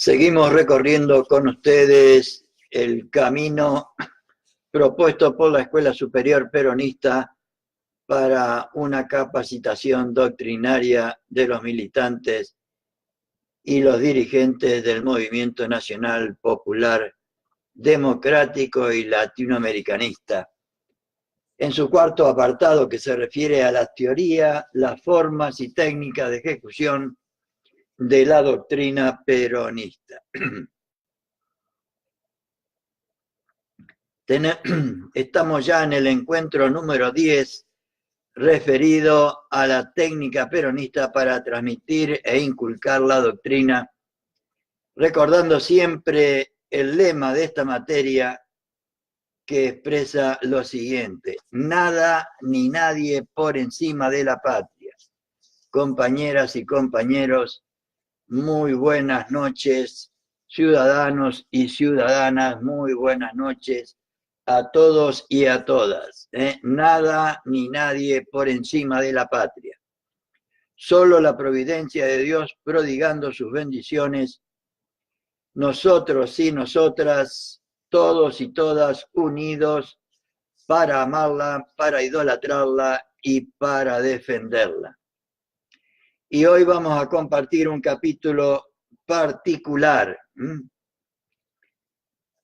Seguimos recorriendo con ustedes el camino propuesto por la Escuela Superior Peronista para una capacitación doctrinaria de los militantes y los dirigentes del Movimiento Nacional Popular Democrático y Latinoamericanista. En su cuarto apartado, que se refiere a la teoría, las formas y técnicas de ejecución de la doctrina peronista. Estamos ya en el encuentro número 10, referido a la técnica peronista para transmitir e inculcar la doctrina, recordando siempre el lema de esta materia que expresa lo siguiente: nada ni nadie por encima de la patria. Compañeras y compañeros, muy buenas noches, ciudadanos y ciudadanas, muy buenas noches a todos y a todas. Nada ni nadie por encima de la patria. Solo la providencia de Dios prodigando sus bendiciones, nosotros y nosotras, todos y todas unidos para amarla, para idolatrarla y para defenderla. Y hoy vamos a compartir un capítulo particular.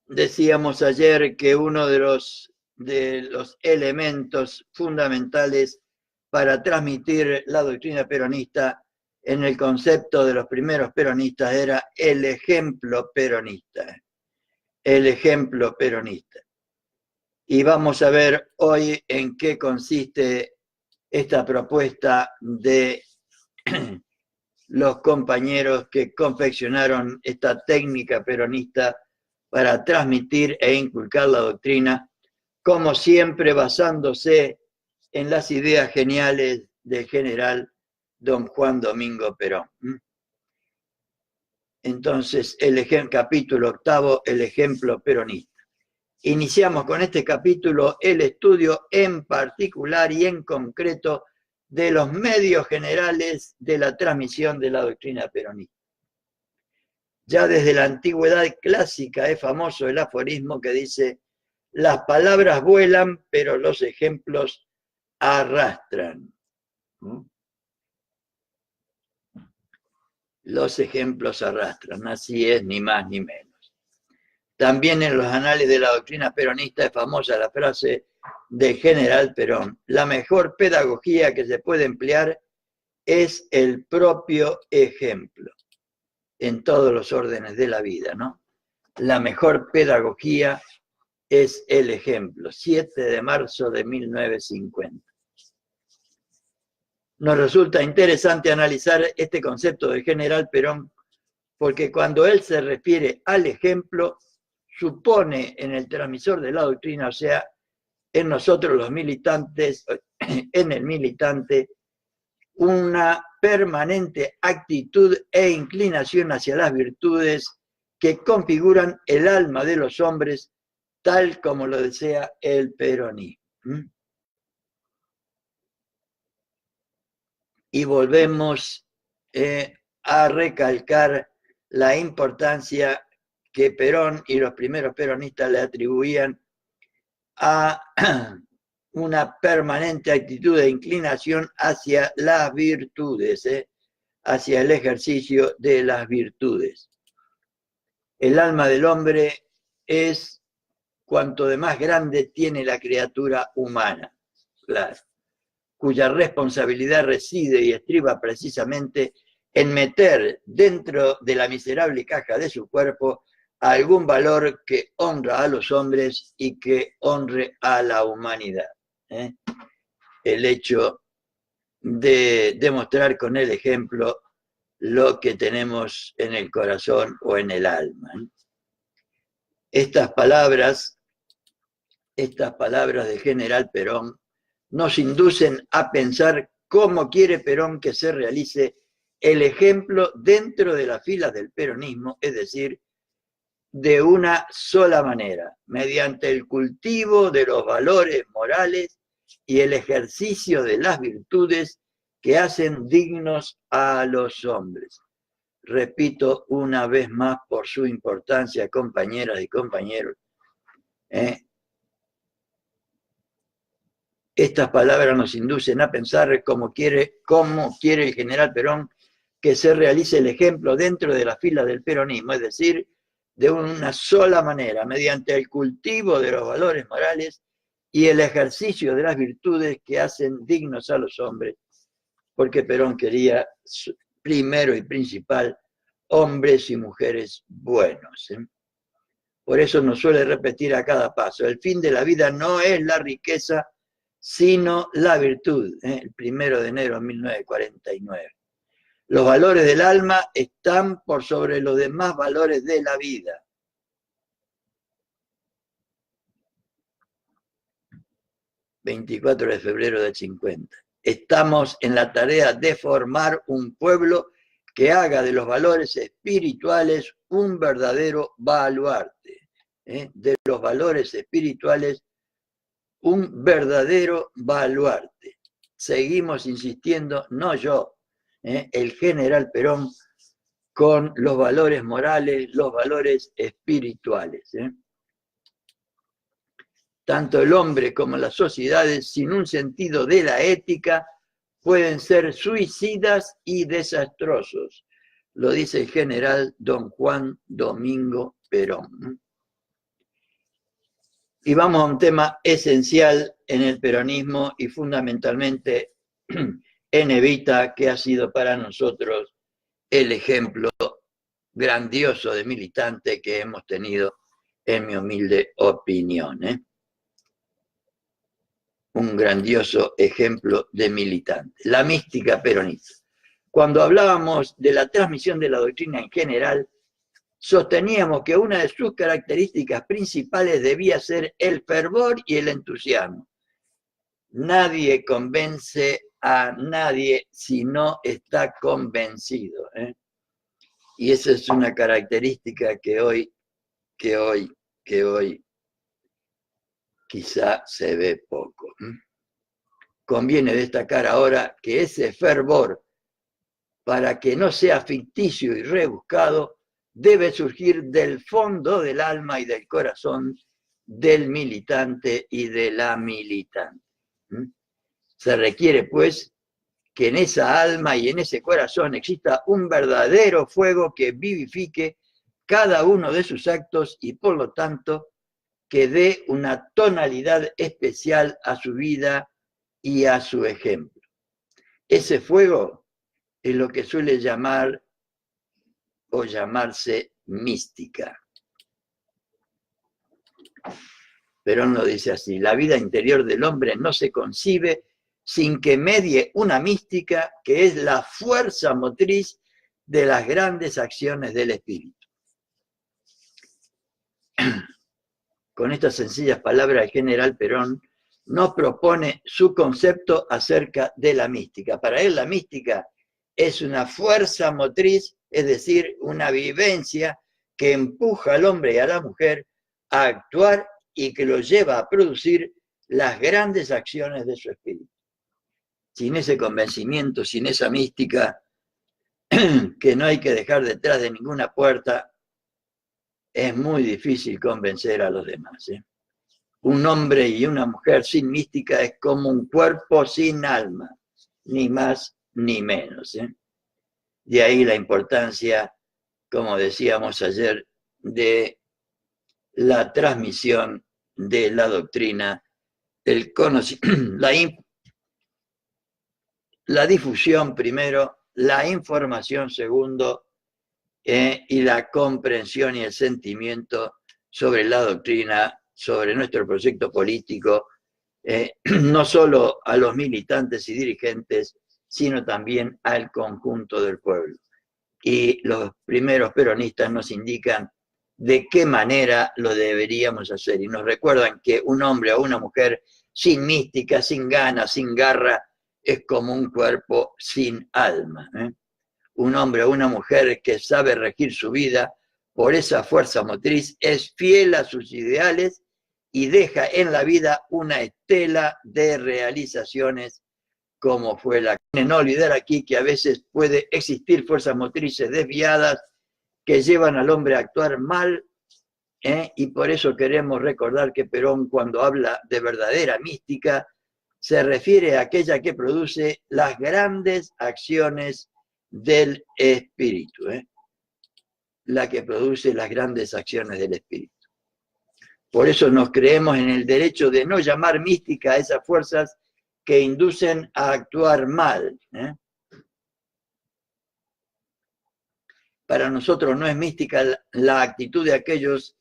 Decíamos ayer que uno de los elementos fundamentales para transmitir la doctrina peronista en el concepto de los primeros peronistas era el ejemplo peronista. El ejemplo peronista. Y vamos a ver hoy en qué consiste esta propuesta de los compañeros que confeccionaron esta técnica peronista para transmitir e inculcar la doctrina, como siempre basándose en las ideas geniales del general don Juan Domingo Perón. Entonces, capítulo 8, el ejemplo peronista. Iniciamos con este capítulo el estudio en particular y en concreto de los medios generales de la transmisión de la doctrina peronista. Ya desde la antigüedad clásica es famoso el aforismo que dice: las palabras vuelan, pero los ejemplos arrastran. Los ejemplos arrastran, así es, ni más ni menos. También en los anales de la doctrina peronista es famosa la frase del general Perón: la mejor pedagogía que se puede emplear es el propio ejemplo, en todos los órdenes de la vida, ¿no? La mejor pedagogía es el ejemplo. 7 de marzo de 1950. Nos resulta interesante analizar este concepto del general Perón, porque cuando él se refiere al ejemplo, supone en el transmisor de la doctrina, o sea, en nosotros los militantes, en el militante, una permanente actitud e inclinación hacia las virtudes que configuran el alma de los hombres, tal como lo desea el peronismo. Y volvemos a recalcar la importancia que Perón y los primeros peronistas le atribuían a una permanente actitud de inclinación hacia las virtudes, hacia el ejercicio de las virtudes. El alma del hombre es cuanto de más grande tiene la criatura humana, claro, cuya responsabilidad reside y estriba precisamente en meter dentro de la miserable caja de su cuerpo algún valor que honra a los hombres y que honre a la humanidad. El hecho de demostrar con el ejemplo lo que tenemos en el corazón o en el alma. Estas palabras de general Perón nos inducen a pensar cómo quiere Perón que se realice el ejemplo dentro de las filas del peronismo, es decir, de una sola manera, mediante el cultivo de los valores morales y el ejercicio de las virtudes que hacen dignos a los hombres. repito una vez más por su importancia, compañeras y compañeros, estas palabras nos inducen a pensar cómo quiere el general Perón que se realice el ejemplo dentro de la fila del peronismo, es decir, de una sola manera, mediante el cultivo de los valores morales y el ejercicio de las virtudes que hacen dignos a los hombres, porque Perón quería, primero y principal, hombres y mujeres buenos. Por eso nos suele repetir a cada paso, el fin de la vida no es la riqueza, sino la virtud, el 1 de enero de 1949. Los valores del alma están por sobre los demás valores de la vida. ...24 de febrero del 50. Estamos en la tarea de formar un pueblo que haga de los valores espirituales un verdadero baluarte. De los valores espirituales un verdadero baluarte. Seguimos insistiendo, no yo, el general Perón, con los valores morales, los valores espirituales. Tanto el hombre como las sociedades, sin un sentido de la ética, pueden ser suicidas y desastrosos. Lo dice el general don Juan Domingo Perón. Y vamos a un tema esencial en el peronismo y fundamentalmente en Evita, que ha sido para nosotros el ejemplo grandioso de militante que hemos tenido, en mi humilde opinión. Un grandioso ejemplo de militante. La mística peronista. Cuando hablábamos de la transmisión de la doctrina en general, sosteníamos que una de sus características principales debía ser el fervor y el entusiasmo. Nadie convence a nadie si no está convencido. Y esa es una característica que hoy quizá se ve poco. Conviene destacar ahora que ese fervor, para que no sea ficticio y rebuscado, debe surgir del fondo del alma y del corazón del militante y de la militante. Se requiere, pues, que en esa alma y en ese corazón exista un verdadero fuego que vivifique cada uno de sus actos y, por lo tanto, que dé una tonalidad especial a su vida y a su ejemplo. Ese fuego es lo que suele llamar o llamarse mística. Perón lo dice así: la vida interior del hombre no se concibe sin que medie una mística que es la fuerza motriz de las grandes acciones del espíritu. Con estas sencillas palabras, el general Perón nos propone su concepto acerca de la mística. Para él la mística es una fuerza motriz, es decir, una vivencia que empuja al hombre y a la mujer a actuar y que lo lleva a producir las grandes acciones de su espíritu. Sin ese convencimiento, sin esa mística que no hay que dejar detrás de ninguna puerta, es muy difícil convencer a los demás. Un hombre y una mujer sin mística es como un cuerpo sin alma, ni más ni menos. De ahí la importancia, como decíamos ayer, de la transmisión de la doctrina, el conocimiento, la difusión primero, la información segundo, y la comprensión y el sentimiento sobre la doctrina, sobre nuestro proyecto político, no solo a los militantes y dirigentes, sino también al conjunto del pueblo. Y los primeros peronistas nos indican de qué manera lo deberíamos hacer, y nos recuerdan que un hombre o una mujer sin mística, sin ganas, sin garra, es como un cuerpo sin alma. Un hombre o una mujer que sabe regir su vida por esa fuerza motriz es fiel a sus ideales y deja en la vida una estela de realizaciones como fue la no olvidar aquí que a veces puede existir fuerzas motrices desviadas que llevan al hombre a actuar mal, y por eso queremos recordar que Perón, cuando habla de verdadera mística, se refiere a aquella que produce las grandes acciones del espíritu, la que produce las grandes acciones del espíritu. Por eso nos creemos en el derecho de no llamar mística a esas fuerzas que inducen a actuar mal. Para nosotros no es mística la actitud de aquellos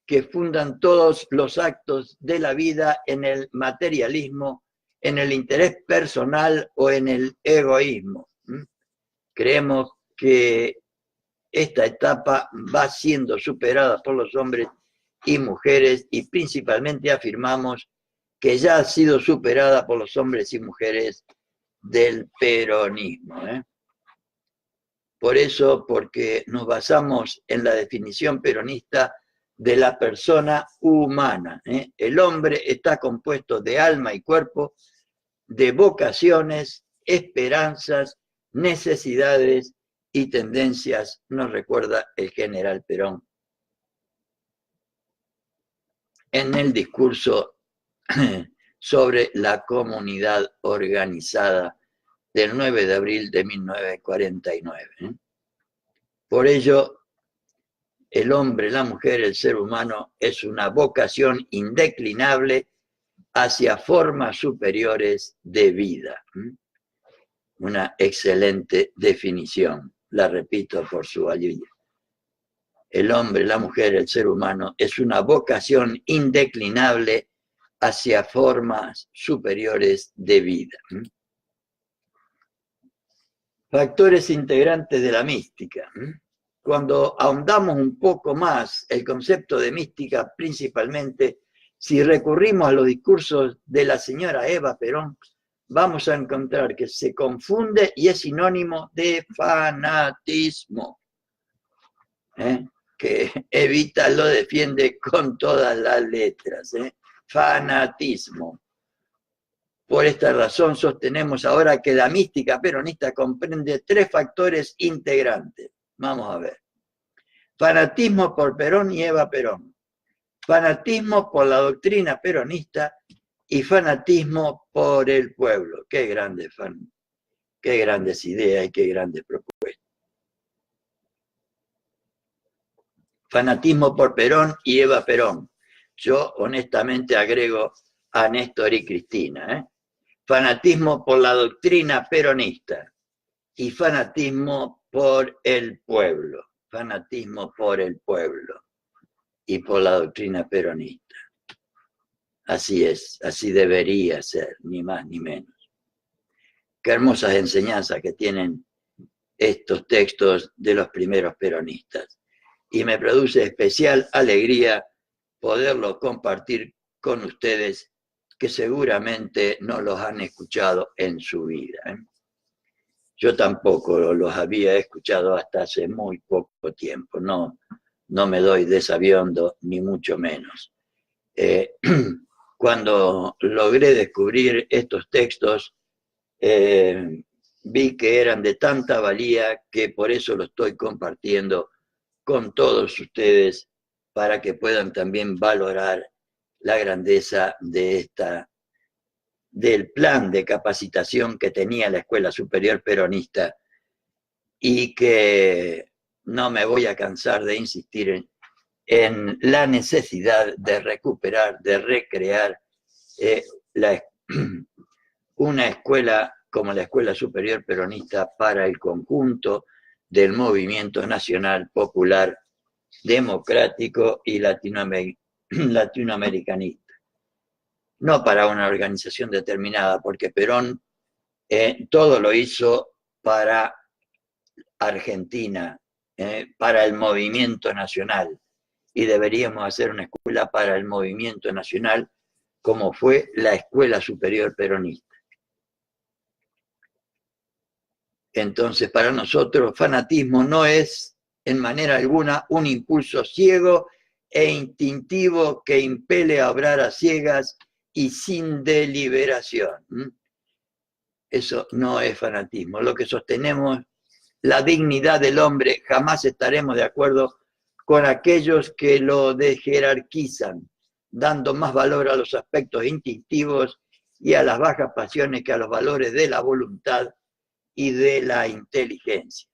que fundan todos los actos de la vida en el materialismo, en el interés personal o en el egoísmo. Creemos que esta etapa va siendo superada por los hombres y mujeres, y principalmente afirmamos que ya ha sido superada por los hombres y mujeres del peronismo. Por eso, porque nos basamos en la definición peronista de la persona humana. El hombre está compuesto de alma y cuerpo, de vocaciones, esperanzas, necesidades y tendencias, nos recuerda el general Perón en el discurso sobre la comunidad organizada del 9 de abril de 1949. Por ello, el hombre, la mujer, el ser humano es una vocación indeclinable hacia formas superiores de vida. Una excelente definición, la repito por su ayuda. El hombre, la mujer, el ser humano es una vocación indeclinable hacia formas superiores de vida. Factores integrantes de la mística. Cuando ahondamos un poco más el concepto de mística, principalmente si recurrimos a los discursos de la señora Eva Perón, vamos a encontrar que se confunde y es sinónimo de fanatismo, que Evita lo defiende con todas las letras, fanatismo. Por esta razón sostenemos ahora que la mística peronista comprende 3 factores integrantes. Vamos a ver. Fanatismo por Perón y Eva Perón. Fanatismo por la doctrina peronista y fanatismo por el pueblo. Qué grandes ideas y qué grandes propuestas. Fanatismo por Perón y Eva Perón. Yo honestamente agrego a Néstor y Cristina. Fanatismo por la doctrina peronista y fanatismo por el pueblo. Fanatismo por el pueblo y por la doctrina peronista. Así es, así debería ser, ni más ni menos. Qué hermosas enseñanzas que tienen estos textos de los primeros peronistas. Y me produce especial alegría poderlo compartir con ustedes, que seguramente no los han escuchado en su vida. Yo tampoco los había escuchado hasta hace muy poco tiempo. No me doy de sabiondo, ni mucho menos. Cuando logré descubrir estos textos, vi que eran de tanta valía que por eso lo estoy compartiendo con todos ustedes, para que puedan también valorar la grandeza de del plan de capacitación que tenía la Escuela Superior Peronista, y que no me voy a cansar de insistir en la necesidad de recuperar, de recrear una escuela como la Escuela Superior Peronista para el conjunto del movimiento nacional popular, democrático y latinoamericanista. No para una organización determinada, porque Perón todo lo hizo para Argentina, para el movimiento nacional, y deberíamos hacer una escuela para el movimiento nacional, como fue la Escuela Superior Peronista. Entonces, para nosotros, fanatismo no es en manera alguna un impulso ciego e instintivo que impele a obrar a ciegas y sin deliberación. eso no es fanatismo. Lo que sostenemos, la dignidad del hombre, jamás estaremos de acuerdo con aquellos que lo desjerarquizan, dando más valor a los aspectos instintivos y a las bajas pasiones que a los valores de la voluntad y de la inteligencia.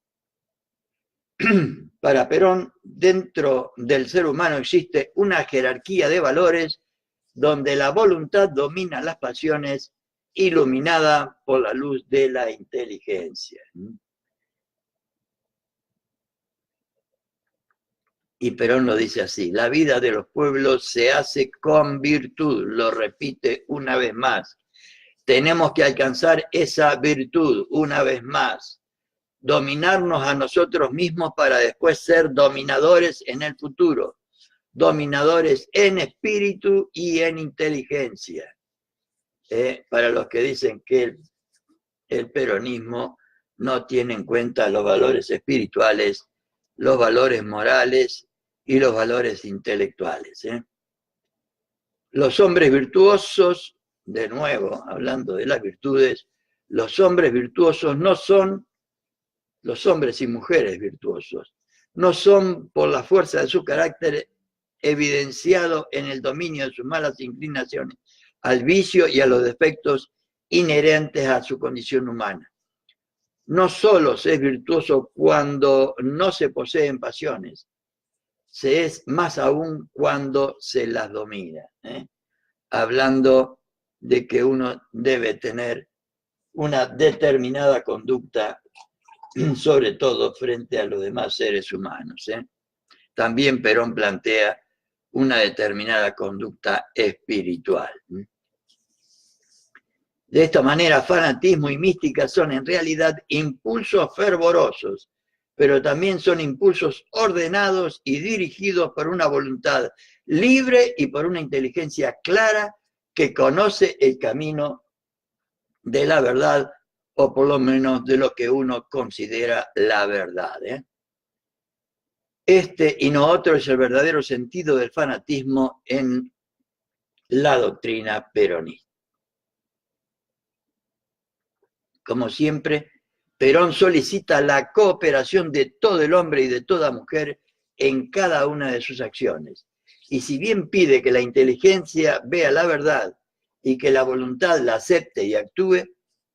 Para Perón, dentro del ser humano existe una jerarquía de valores donde la voluntad domina las pasiones, iluminada por la luz de la inteligencia. Y Perón lo dice así: la vida de los pueblos se hace con virtud, lo repite una vez más. Tenemos que alcanzar esa virtud una vez más, dominarnos a nosotros mismos para después ser dominadores en el futuro, dominadores en espíritu y en inteligencia. Para los que dicen que el peronismo no tiene en cuenta los valores espirituales, los valores morales y los valores intelectuales. Los hombres virtuosos, de nuevo, hablando de las virtudes, los hombres virtuosos no son los hombres y mujeres virtuosos, no son por la fuerza de su carácter evidenciado en el dominio de sus malas inclinaciones, al vicio y a los defectos inherentes a su condición humana. No solo se es virtuoso cuando no se poseen pasiones, se es más aún cuando se las domina. Hablando de que uno debe tener una determinada conducta, sobre todo frente a los demás seres humanos. También Perón plantea una determinada conducta espiritual. De esta manera, fanatismo y mística son en realidad impulsos fervorosos, pero también son impulsos ordenados y dirigidos por una voluntad libre y por una inteligencia clara que conoce el camino de la verdad, o por lo menos de lo que uno considera la verdad. Este y no otro es el verdadero sentido del fanatismo en la doctrina peronista. Como siempre, Perón solicita la cooperación de todo el hombre y de toda mujer en cada una de sus acciones. Y si bien pide que la inteligencia vea la verdad y que la voluntad la acepte y actúe,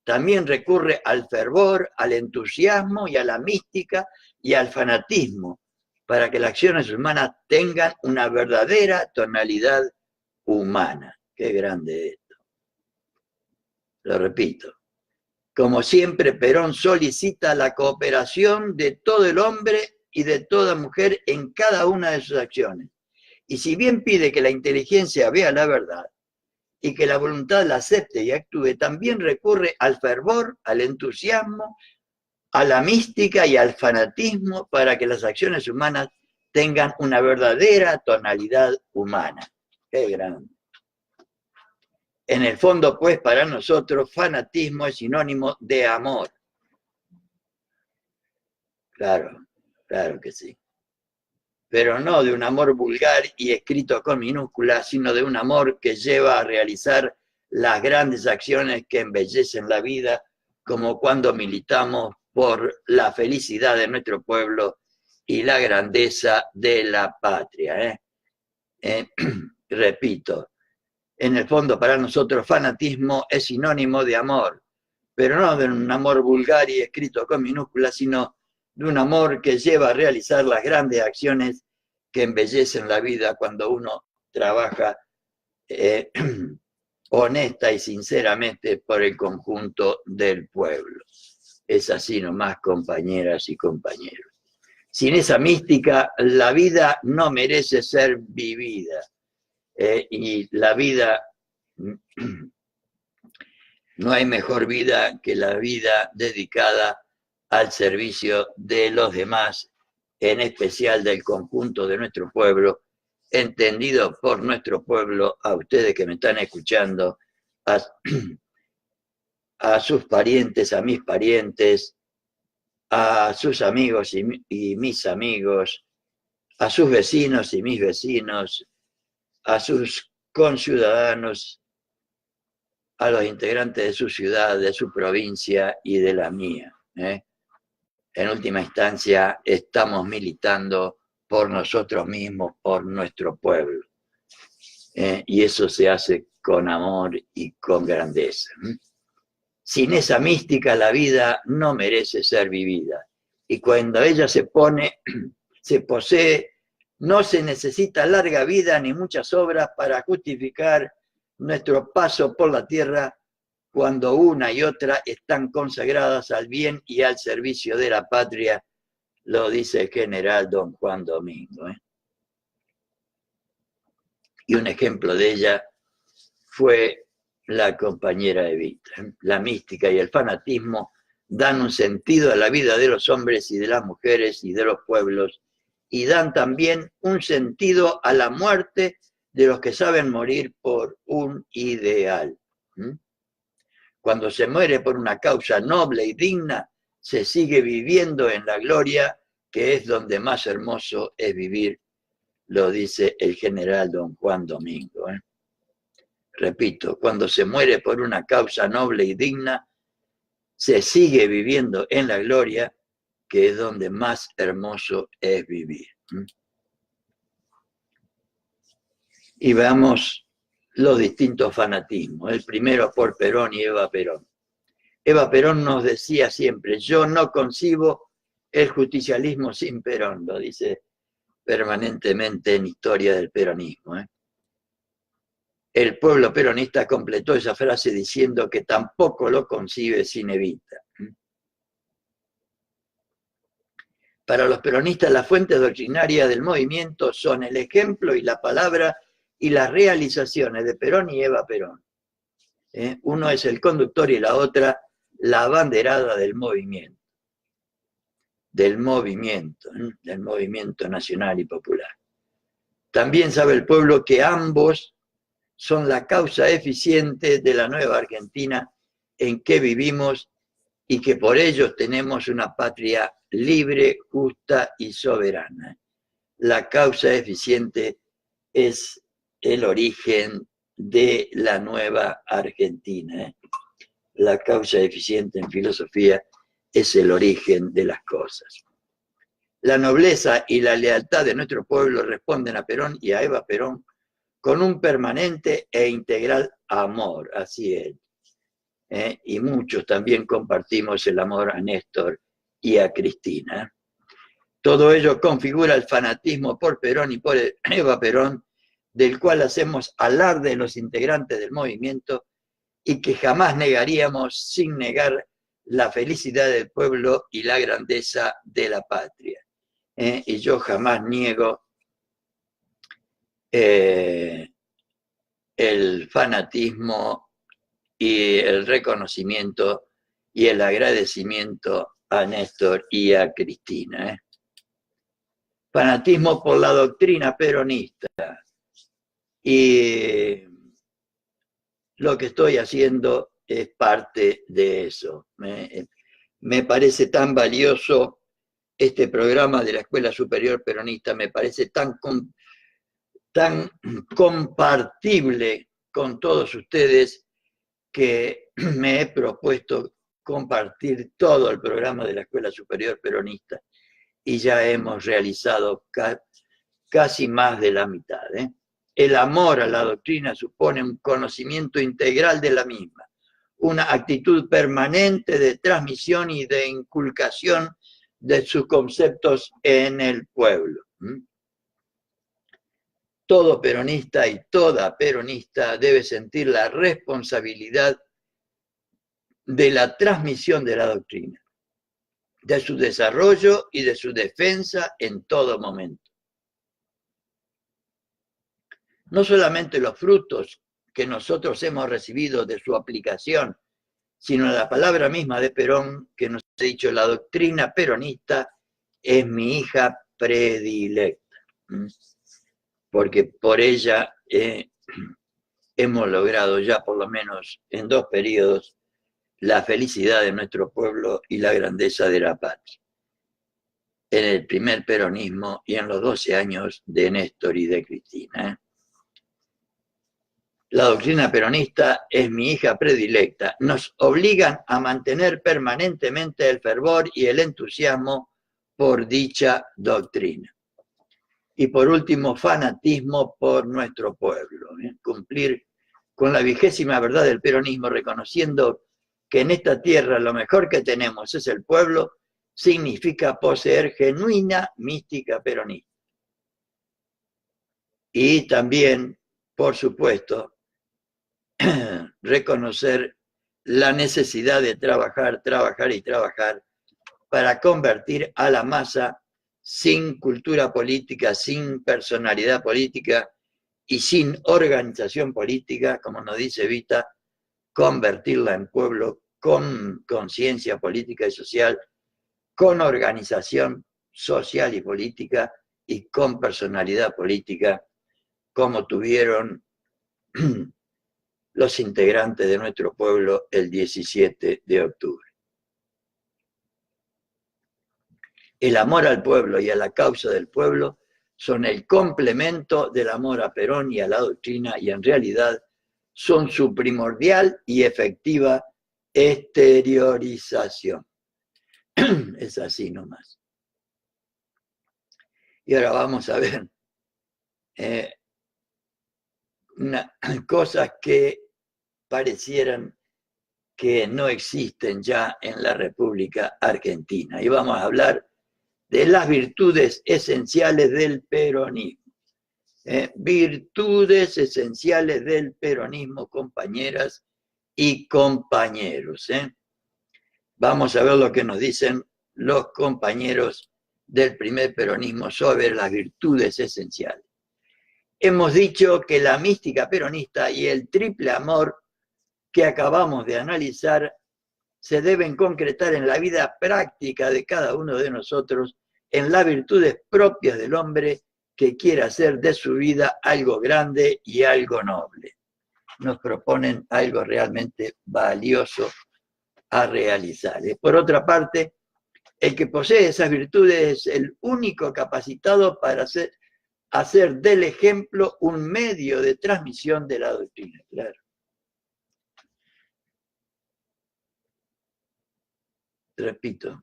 también recurre al fervor, al entusiasmo y a la mística y al fanatismo para que las acciones humanas tengan una verdadera tonalidad humana. Qué grande esto. Lo repito. Como siempre, Perón solicita la cooperación de todo el hombre y de toda mujer en cada una de sus acciones. Y si bien pide que la inteligencia vea la verdad y que la voluntad la acepte y actúe, también recurre al fervor, al entusiasmo, a la mística y al fanatismo para que las acciones humanas tengan una verdadera tonalidad humana. ¡Qué grande! En el fondo, pues, para nosotros, fanatismo es sinónimo de amor. Claro, claro que sí. Pero no de un amor vulgar y escrito con minúsculas, sino de un amor que lleva a realizar las grandes acciones que embellecen la vida, como cuando militamos por la felicidad de nuestro pueblo y la grandeza de la patria. Repito, en el fondo para nosotros fanatismo es sinónimo de amor, pero no de un amor vulgar y escrito con minúsculas, sino de un amor que lleva a realizar las grandes acciones que embellecen la vida cuando uno trabaja honesta y sinceramente por el conjunto del pueblo. Es así nomás, compañeras y compañeros. Sin esa mística, la vida no merece ser vivida. Y la vida, no hay mejor vida que la vida dedicada al servicio de los demás, en especial del conjunto de nuestro pueblo, entendido por nuestro pueblo, a ustedes que me están escuchando, a sus parientes, a mis parientes, a sus amigos y mis amigos, a sus vecinos y mis vecinos, a sus conciudadanos a los integrantes de su ciudad, de su provincia y de la mía. En última instancia, estamos militando por nosotros mismos, por nuestro pueblo. Y eso se hace con amor y con grandeza. Sin esa mística, la vida no merece ser vivida. Y cuando ella se pone, se posee, no se necesita larga vida ni muchas obras para justificar nuestro paso por la tierra, cuando una y otra están consagradas al bien y al servicio de la patria, lo dice el general don Juan Domingo. Y un ejemplo de ella fue la compañera Evita. La mística y el fanatismo dan un sentido a la vida de los hombres y de las mujeres y de los pueblos, y dan también un sentido a la muerte de los que saben morir por un ideal. Cuando se muere por una causa noble y digna, se sigue viviendo en la gloria, que es donde más hermoso es vivir, lo dice el general don Juan Domingo. Repito, cuando se muere por una causa noble y digna, se sigue viviendo en la gloria, que es donde más hermoso es vivir. Y veamos los distintos fanatismos. El primero por Perón y Eva Perón. Eva Perón nos decía siempre, yo no concibo el justicialismo sin Perón, lo dice permanentemente en Historia del Peronismo. El pueblo peronista completó esa frase diciendo que tampoco lo concibe sin Evita. Para los peronistas, las fuentes doctrinarias del movimiento son el ejemplo y la palabra y las realizaciones de Perón y Eva Perón. Uno es el conductor y la otra la abanderada del movimiento nacional y popular. También sabe el pueblo que ambos son la causa eficiente de la nueva Argentina en que vivimos y que por ellos tenemos una patria libre, justa y soberana. La causa eficiente es el origen de la nueva Argentina. La causa eficiente en filosofía es el origen de las cosas. La nobleza y la lealtad de nuestro pueblo responden a Perón y a Eva Perón con un permanente e integral amor, así es. Y muchos también compartimos el amor a Néstor y a Cristina. Todo ello configura el fanatismo por Perón y por Eva Perón, del cual hacemos alarde los integrantes del movimiento y que jamás negaríamos sin negar la felicidad del pueblo y la grandeza de la patria. Y yo jamás niego el fanatismo y el reconocimiento y el agradecimiento a Néstor y a Cristina. Fanatismo por la doctrina peronista. Y lo que estoy haciendo es parte de eso. Me parece tan valioso este programa de la Escuela Superior Peronista, me parece tan compartible con todos ustedes que me he propuesto compartir todo el programa de la Escuela Superior Peronista y ya hemos realizado casi más de la mitad. El amor a la doctrina supone un conocimiento integral de la misma, una actitud permanente de transmisión y de inculcación de sus conceptos en el pueblo. Todo peronista y toda peronista debe sentir la responsabilidad de la transmisión de la doctrina, de su desarrollo y de su defensa en todo momento. No solamente los frutos que nosotros hemos recibido de su aplicación, sino la palabra misma de Perón que nos ha dicho, la doctrina peronista es mi hija predilecta, porque por ella hemos logrado ya por lo menos en 2 periodos la felicidad de nuestro pueblo y la grandeza de la patria. En el primer peronismo y en los 12 años de Néstor y de Cristina. La doctrina peronista es mi hija predilecta. Nos obligan a mantener permanentemente el fervor y el entusiasmo por dicha doctrina. Y por último, fanatismo por nuestro pueblo. Cumplir con la vigésima verdad del peronismo, reconociendo que en esta tierra lo mejor que tenemos es el pueblo, significa poseer genuina mística peronista. Y también, por supuesto, reconocer la necesidad de trabajar, trabajar y trabajar para convertir a la masa sin cultura política, sin personalidad política y sin organización política, como nos dice Vita, convertirla en pueblo con conciencia política y social, con organización social y política y con personalidad política, como tuvieron los integrantes de nuestro pueblo el 17 de octubre. El amor al pueblo y a la causa del pueblo son el complemento del amor a Perón y a la doctrina, y en realidad son su primordial y efectiva exteriorización. Es así nomás. Y ahora vamos a ver cosas que parecieran que no existen ya en la República Argentina. Y vamos a hablar de las virtudes esenciales del peronismo. Virtudes esenciales del peronismo, compañeras y compañeros. Vamos a ver lo que nos dicen los compañeros del primer peronismo sobre las virtudes esenciales. Hemos dicho que la mística peronista y el triple amor que acabamos de analizar se deben concretar en la vida práctica de cada uno de nosotros, en las virtudes propias del hombre que quiera hacer de su vida algo grande y algo noble. Nos proponen algo realmente valioso a realizar. Por otra parte, el que posee esas virtudes es el único capacitado para hacer del ejemplo un medio de transmisión de la doctrina. Claro. Repito,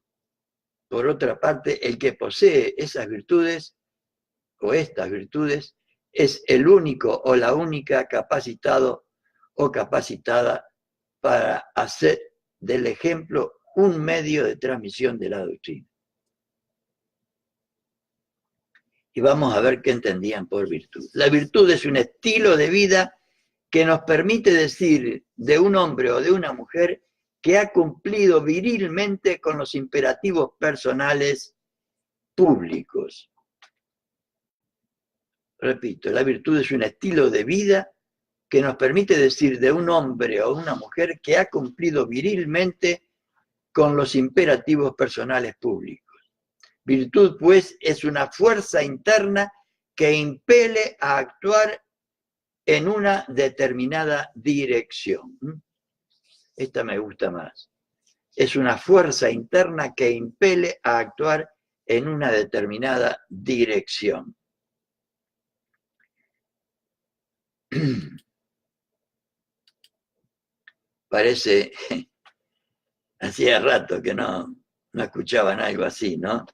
por otra parte, el que posee esas virtudes o estas virtudes es el único o la única capacitado o capacitada para hacer del ejemplo un medio de transmisión de la doctrina. Y vamos a ver qué entendían por virtud. La virtud es un estilo de vida que nos permite decir de un hombre o de una mujer que ha cumplido virilmente con los imperativos personales públicos. Repito, la virtud es un estilo de vida que nos permite decir de un hombre o una mujer que ha cumplido virilmente con los imperativos personales públicos. Virtud, pues, es una fuerza interna que impele a actuar en una determinada dirección. Esta me gusta más. Es una fuerza interna que impele a actuar en una determinada dirección. Parece, hacía rato que no escuchaban algo así, ¿no?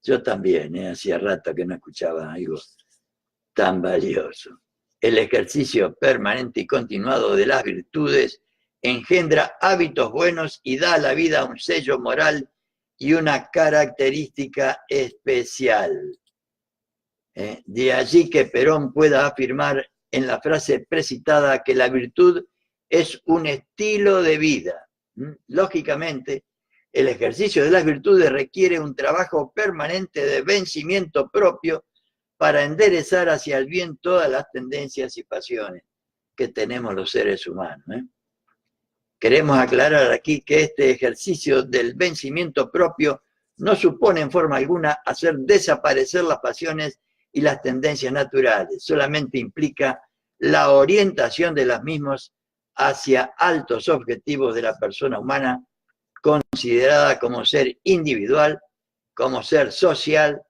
Yo también, hacía rato que no escuchaba algo tan valioso. El ejercicio permanente y continuado de las virtudes engendra hábitos buenos y da a la vida un sello moral y una característica especial. De allí que Perón pueda afirmar en la frase precitada que la virtud es un estilo de vida. Lógicamente, el ejercicio de las virtudes requiere un trabajo permanente de vencimiento propio para enderezar hacia el bien todas las tendencias y pasiones que tenemos los seres humanos. Queremos aclarar aquí que este ejercicio del vencimiento propio no supone en forma alguna hacer desaparecer las pasiones y las tendencias naturales, solamente implica la orientación de las mismas hacia altos objetivos de la persona humana, considerada como ser individual, como ser social,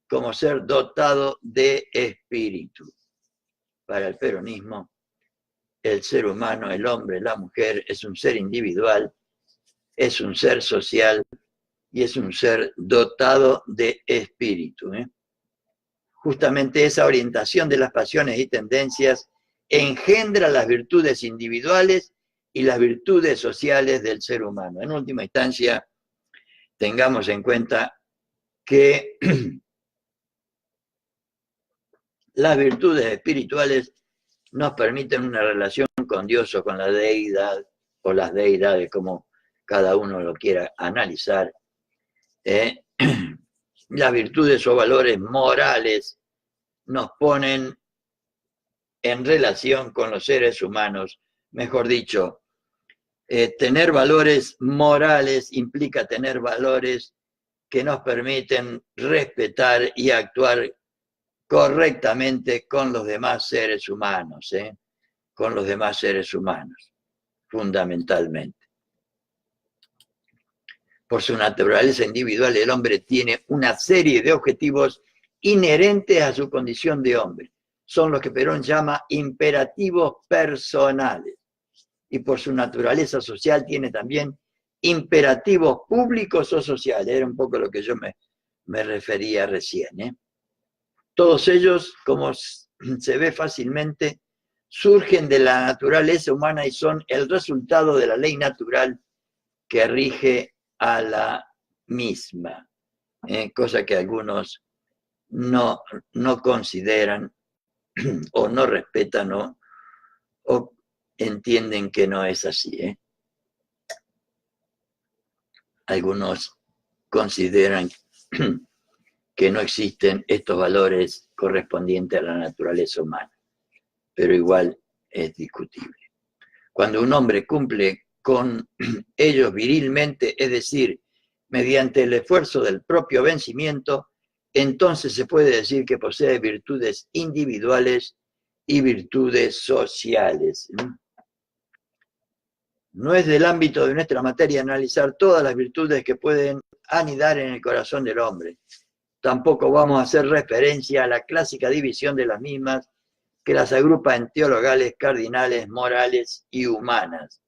como ser dotado de espíritu. Para el peronismo, el ser humano, el hombre, la mujer, es un ser individual, es un ser social y es un ser dotado de espíritu. Justamente esa orientación de las pasiones y tendencias engendra las virtudes individuales y las virtudes sociales del ser humano. En última instancia, tengamos en cuenta que las virtudes espirituales nos permiten una relación con Dios o con la deidad, o las deidades, como cada uno lo quiera analizar. Las virtudes o valores morales nos ponen en relación con los seres humanos. Mejor dicho, tener valores morales implica tener valores que nos permiten respetar y actuar correctamente con los demás seres humanos, con los demás seres humanos, fundamentalmente. Por su naturaleza individual, el hombre tiene una serie de objetivos inherentes a su condición de hombre. Son los que Perón llama imperativos personales. Y por su naturaleza social tiene también imperativos públicos o sociales. Era un poco lo que yo me refería recién. Todos ellos, como se ve fácilmente, surgen de la naturaleza humana y son el resultado de la ley natural que rige a la misma, cosa que algunos no consideran o no respetan o entienden que no es así. Algunos consideran que no existen estos valores correspondientes a la naturaleza humana, pero igual es discutible. Cuando un hombre cumple con ellos virilmente, es decir, mediante el esfuerzo del propio vencimiento, entonces se puede decir que posee virtudes individuales y virtudes sociales. No es del ámbito de nuestra materia analizar todas las virtudes que pueden anidar en el corazón del hombre. Tampoco vamos a hacer referencia a la clásica división de las mismas que las agrupa en teologales, cardinales, morales y humanas.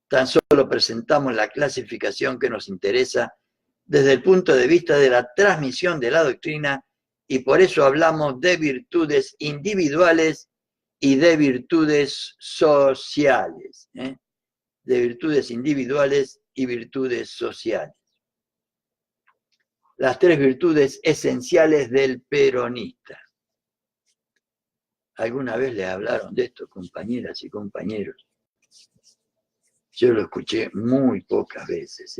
Tan solo presentamos la clasificación que nos interesa desde el punto de vista de la transmisión de la doctrina y por eso hablamos de virtudes individuales y de virtudes sociales. De virtudes individuales y virtudes sociales. Las tres virtudes esenciales del peronista. ¿Alguna vez les hablaron de esto, compañeras y compañeros? Yo lo escuché muy pocas veces.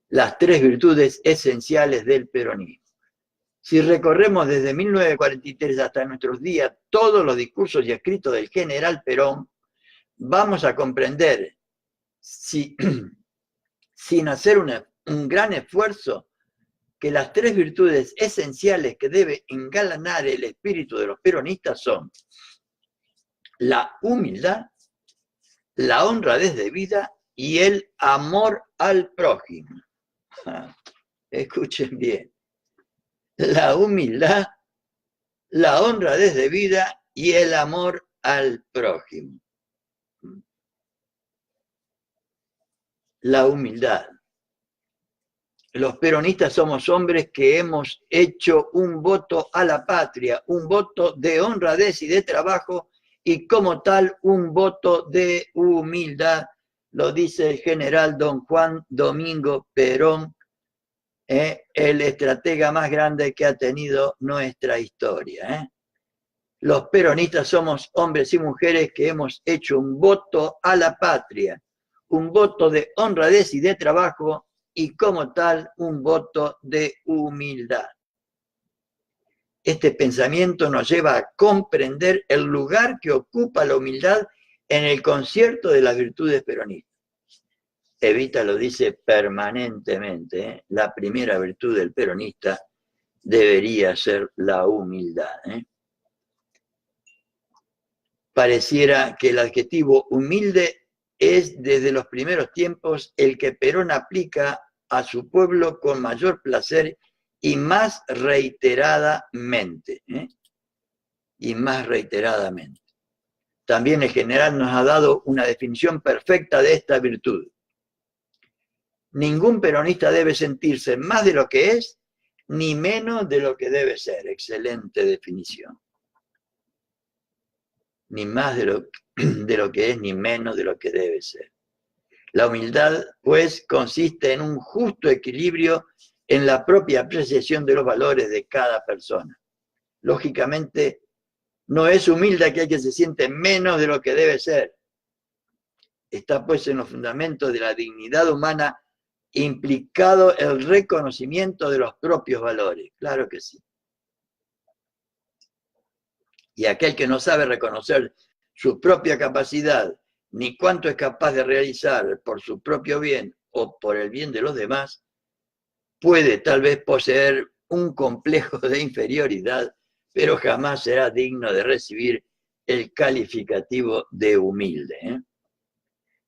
Las tres virtudes esenciales del peronismo. Si recorremos desde 1943 hasta nuestros días todos los discursos y escritos del general Perón, vamos a comprender, sin hacer un gran esfuerzo, que las tres virtudes esenciales que debe engalanar el espíritu de los peronistas son la humildad, la honradez de vida y el amor al prójimo. Escuchen bien. La humildad, la honradez de vida y el amor al prójimo. La humildad. Los peronistas somos hombres que hemos hecho un voto a la patria, un voto de honradez y de trabajo, y como tal un voto de humildad, lo dice el general don Juan Domingo Perón, el estratega más grande que ha tenido nuestra historia. Los peronistas somos hombres y mujeres que hemos hecho un voto a la patria, un voto de honradez y de trabajo, y como tal un voto de humildad. Este pensamiento nos lleva a comprender el lugar que ocupa la humildad en el concierto de las virtudes peronistas. Evita lo dice permanentemente, la primera virtud del peronista debería ser la humildad. Pareciera que el adjetivo humilde es desde los primeros tiempos el que Perón aplica a su pueblo con mayor placer y más reiteradamente. Y más reiteradamente. También el general nos ha dado una definición perfecta de esta virtud. Ningún peronista debe sentirse más de lo que es, ni menos de lo que debe ser. Excelente definición. Ni más de lo que es, ni menos de lo que debe ser. La humildad, pues, consiste en un justo equilibrio en la propia apreciación de los valores de cada persona. Lógicamente, no es humilde aquel que se siente menos de lo que debe ser. Está, pues, en los fundamentos de la dignidad humana implicado el reconocimiento de los propios valores. Claro que sí. Y aquel que no sabe reconocer su propia capacidad, ni cuánto es capaz de realizar por su propio bien o por el bien de los demás, puede tal vez poseer un complejo de inferioridad, pero jamás será digno de recibir el calificativo de humilde.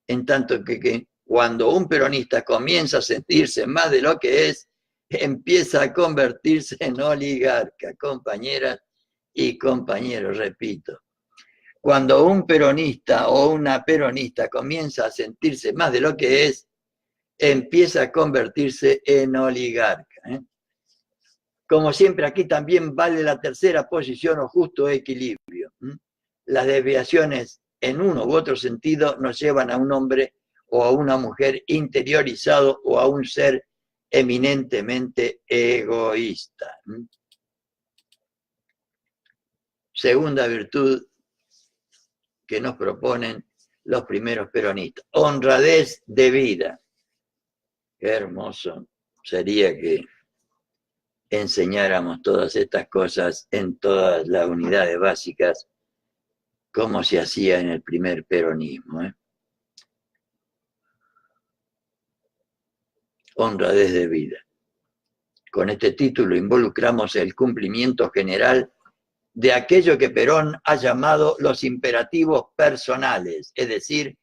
En tanto que cuando un peronista comienza a sentirse más de lo que es, empieza a convertirse en oligarca, compañeras y compañeros, repito. Cuando un peronista o una peronista comienza a sentirse más de lo que es, empieza a convertirse en oligarca. Como siempre, aquí también vale la tercera posición o justo equilibrio. Las desviaciones en uno u otro sentido nos llevan a un hombre o a una mujer interiorizado o a un ser eminentemente egoísta. Segunda virtud que nos proponen los primeros peronistas: honradez de vida. Qué hermoso sería que enseñáramos todas estas cosas en todas las unidades básicas, como se hacía en el primer peronismo. Honradez de vida. Con este título involucramos el cumplimiento general de aquello que Perón ha llamado los imperativos personales, es decir,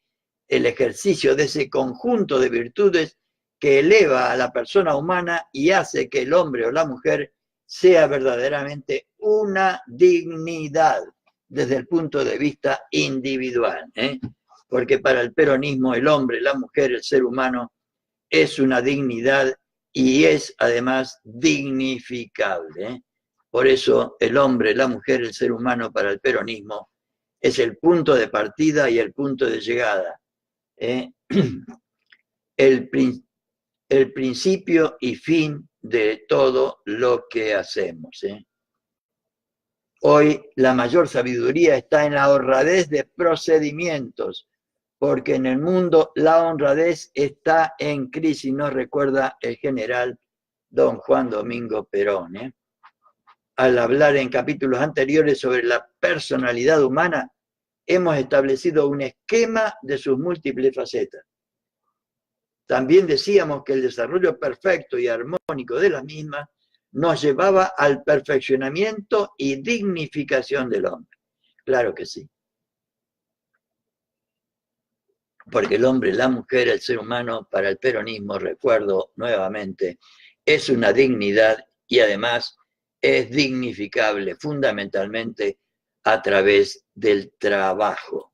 el ejercicio de ese conjunto de virtudes que eleva a la persona humana y hace que el hombre o la mujer sea verdaderamente una dignidad desde el punto de vista individual. Porque para el peronismo el hombre, la mujer, el ser humano es una dignidad y es además dignificable. Por eso el hombre, la mujer, el ser humano para el peronismo es el punto de partida y el punto de llegada. El principio y fin de todo lo que hacemos. Hoy la mayor sabiduría está en la honradez de procedimientos, porque en el mundo la honradez está en crisis, nos recuerda el general don Juan Domingo Perón. Al hablar en capítulos anteriores sobre la personalidad humana, hemos establecido un esquema de sus múltiples facetas. También decíamos que el desarrollo perfecto y armónico de la misma nos llevaba al perfeccionamiento y dignificación del hombre. Claro que sí. Porque el hombre, la mujer, el ser humano, para el peronismo, recuerdo nuevamente, es una dignidad y además es dignificable fundamentalmente a través del trabajo.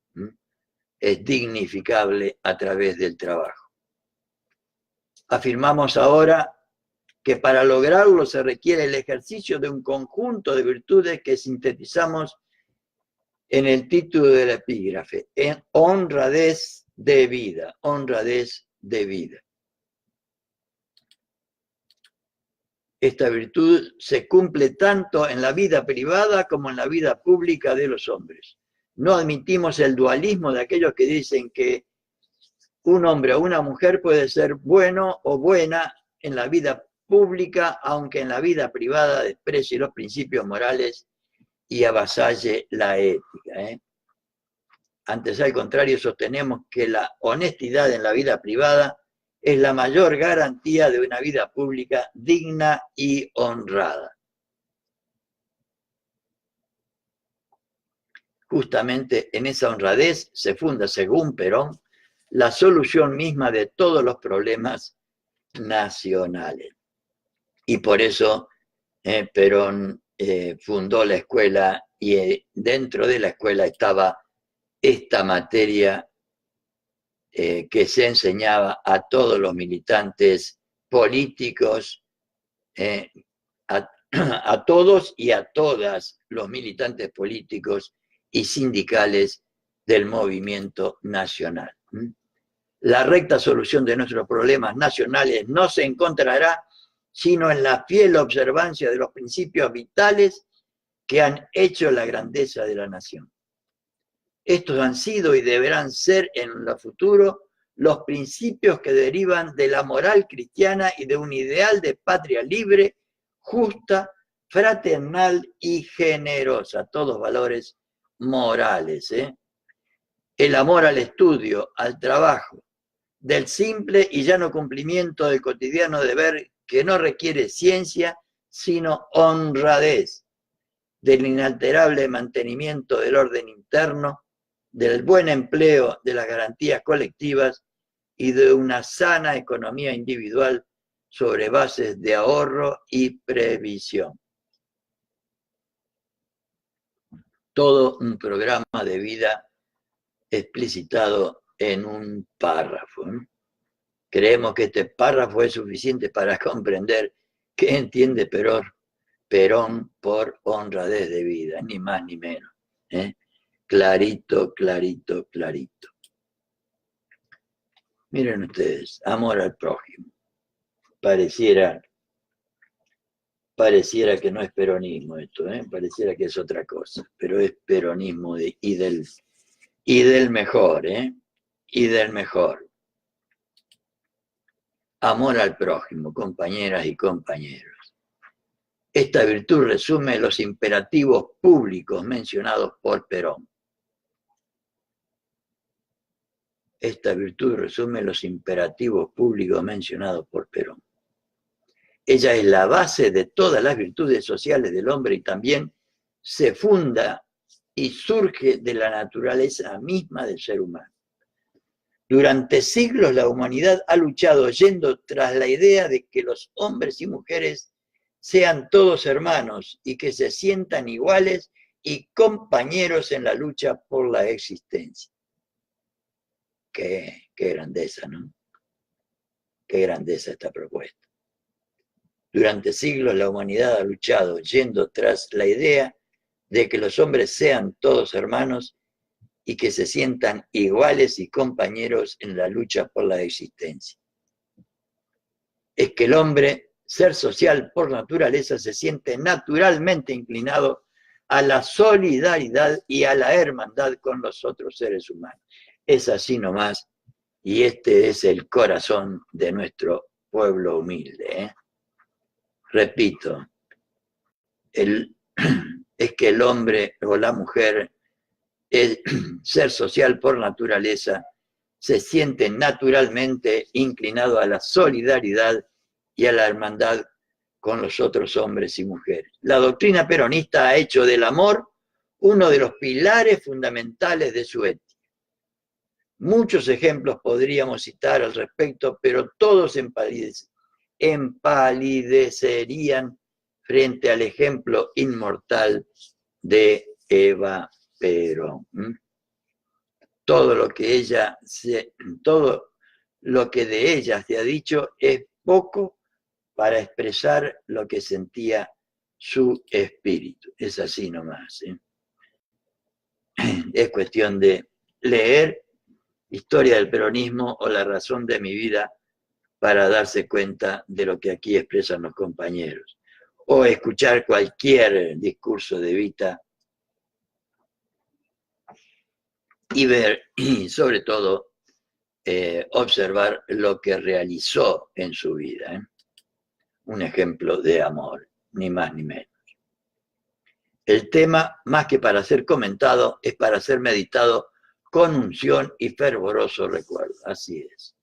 Es dignificable a través del trabajo. Afirmamos ahora que para lograrlo se requiere el ejercicio de un conjunto de virtudes que sintetizamos en el título del epígrafe, en honradez de vida, honradez de vida. Esta virtud se cumple tanto en la vida privada como en la vida pública de los hombres. No admitimos el dualismo de aquellos que dicen que un hombre o una mujer puede ser bueno o buena en la vida pública, aunque en la vida privada desprecie los principios morales y avasalle la ética. Antes, al contrario, sostenemos que la honestidad en la vida privada es la mayor garantía de una vida pública digna y honrada. Justamente en esa honradez se funda, según Perón, la solución misma de todos los problemas nacionales. Y por eso Perón fundó la escuela y dentro de la escuela estaba esta materia que se enseñaba a todos los militantes políticos, a todos y a todas los militantes políticos y sindicales del movimiento nacional. La recta solución de nuestros problemas nacionales no se encontrará sino en la fiel observancia de los principios vitales que han hecho la grandeza de la nación. Estos han sido y deberán ser en el futuro los principios que derivan de la moral cristiana y de un ideal de patria libre, justa, fraternal y generosa, todos valores morales. El amor al estudio, al trabajo, del simple y llano cumplimiento del cotidiano deber que no requiere ciencia, sino honradez, del inalterable mantenimiento del orden interno, del buen empleo de las garantías colectivas y de una sana economía individual sobre bases de ahorro y previsión. Todo un programa de vida explicitado en un párrafo. Creemos que este párrafo es suficiente para comprender qué entiende Perón por honradez de vida, ni más ni menos. Clarito, clarito, clarito. Miren ustedes, amor al prójimo. Pareciera que no es peronismo esto, pareciera que es otra cosa, pero es peronismo y del mejor, y del mejor. Amor al prójimo, compañeras y compañeros. Esta virtud resume los imperativos públicos mencionados por Perón. Esta virtud resume los imperativos públicos mencionados por Perón. Ella es la base de todas las virtudes sociales del hombre y también se funda y surge de la naturaleza misma del ser humano. Durante siglos la humanidad ha luchado yendo tras la idea de que los hombres y mujeres sean todos hermanos y que se sientan iguales y compañeros en la lucha por la existencia. Qué grandeza, ¿no? Qué grandeza esta propuesta. Durante siglos la humanidad ha luchado yendo tras la idea de que los hombres sean todos hermanos y que se sientan iguales y compañeros en la lucha por la existencia. Es que el hombre, ser social por naturaleza, se siente naturalmente inclinado a la solidaridad y a la hermandad con los otros seres humanos. Es así nomás, y este es el corazón de nuestro pueblo humilde. Repito, es que el hombre o la mujer, ser social por naturaleza, se siente naturalmente inclinado a la solidaridad y a la hermandad con los otros hombres y mujeres. La doctrina peronista ha hecho del amor uno de los pilares fundamentales de su ética. Muchos ejemplos podríamos citar al respecto, pero todos empalidecerían frente al ejemplo inmortal de Eva Perón. Todo lo que de ella se ha dicho es poco para expresar lo que sentía su espíritu. Es así nomás. Es cuestión de leer Historia del Peronismo o La razón de mi vida para darse cuenta de lo que aquí expresan los compañeros. O escuchar cualquier discurso de Evita y ver, y sobre todo, observar lo que realizó en su vida. Un ejemplo de amor, ni más ni menos. El tema, más que para ser comentado, es para ser meditado con unción y fervoroso recuerdo. Así es.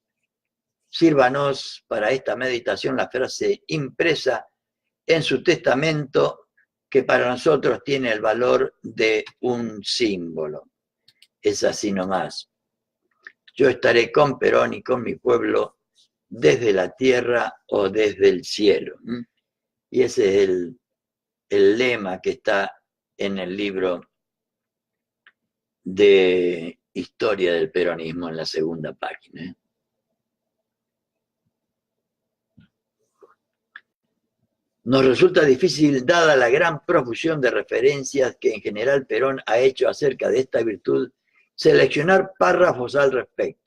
Sírvanos para esta meditación la frase impresa en su testamento, que para nosotros tiene el valor de un símbolo. Es así nomás. Yo estaré con Perón y con mi pueblo desde la tierra o desde el cielo. Y ese es el lema que está en el libro de historia del peronismo en la segunda página. Nos resulta difícil, dada la gran profusión de referencias que en general Perón ha hecho acerca de esta virtud, seleccionar párrafos al respecto.